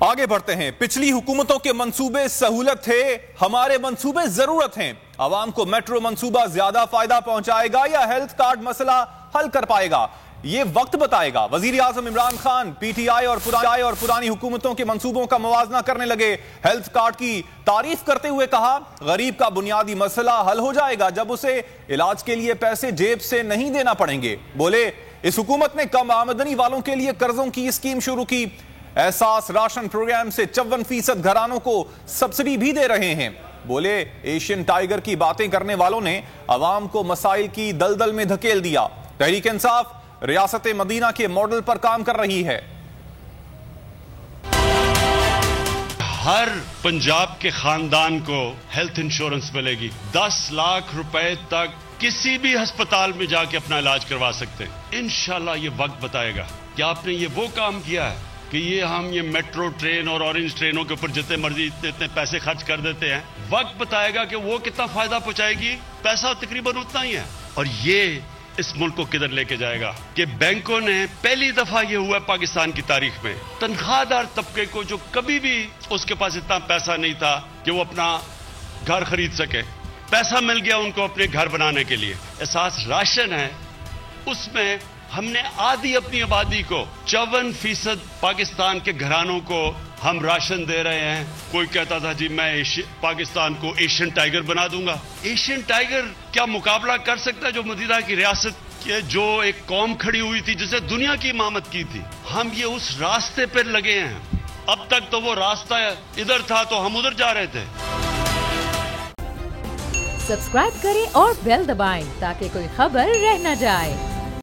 آگے بڑھتے ہیں. پچھلی حکومتوں کے منصوبے سہولت تھے، ہمارے منصوبے ضرورت ہیں. عوام کو میٹرو منصوبہ زیادہ فائدہ پہنچائے گا یا ہیلتھ کارڈ مسئلہ حل کر پائے گا؟ یہ وقت بتائے گا. وزیر اعظم Imran Khan P T I اور پرانی حکومتوں کے منصوبوں کا موازنہ کرنے لگے. ہیلتھ کارڈ کی تعریف کرتے ہوئے کہا، غریب کا بنیادی مسئلہ حل ہو جائے گا جب اسے علاج کے لیے پیسے جیب سے نہیں دینا پڑیں گے. بولے، اس حکومت نے کم آمدنی والوں کے لیے قرضوں کی اسکیم شروع کی. احساس راشن پروگرام سے 54% گھرانوں کو سبسڈی بھی دے رہے ہیں. بولے، ایشین ٹائیگر کی باتیں کرنے والوں نے عوام کو مسائل کی دلدل میں دھکیل دیا. تحریک انصاف ریاست مدینہ کے ماڈل پر کام کر رہی ہے. ہر پنجاب کے خاندان کو ہیلتھ انشورنس ملے گی. 10 لاکھ روپے تک کسی بھی ہسپتال میں جا کے اپنا علاج کروا سکتے ہیں. انشاءاللہ یہ وقت بتائے گا کہ آپ نے یہ وہ کام کیا ہے کہ یہ میٹرو ٹرین اور اورنج ٹرینوں کے اوپر جتنے مرضی اتنے پیسے خرچ کر دیتے ہیں. وقت بتائے گا کہ وہ کتنا فائدہ پہنچائے گی. پیسہ تقریباً اتنا ہی ہے. اور یہ اس ملک کو کدھر لے کے جائے گا کہ بینکوں نے پہلی دفعہ یہ ہوا ہے پاکستان کی تاریخ میں، تنخواہ دار طبقے کو جو کبھی بھی اس کے پاس اتنا پیسہ نہیں تھا کہ وہ اپنا گھر خرید سکے، پیسہ مل گیا ان کو اپنے گھر بنانے کے لیے. احساس راشن ہے، اس میں ہم نے آدھی اپنی آبادی کو 54% پاکستان کے گھرانوں کو ہم راشن دے رہے ہیں. کوئی کہتا تھا جی میں پاکستان کو ایشین ٹائیگر بنا دوں گا. ایشین ٹائیگر کیا مقابلہ کر سکتا ہے جو مدینہ کی ریاست کے جو ایک قوم کھڑی ہوئی تھی جسے دنیا کی امامت کی تھی؟ ہم یہ اس راستے پر لگے ہیں. اب تک تو وہ راستہ ادھر تھا تو ہم ادھر جا رہے تھے. سبسکرائب کریں اور بیل دبائیں تاکہ کوئی خبر رہ نہ جائے.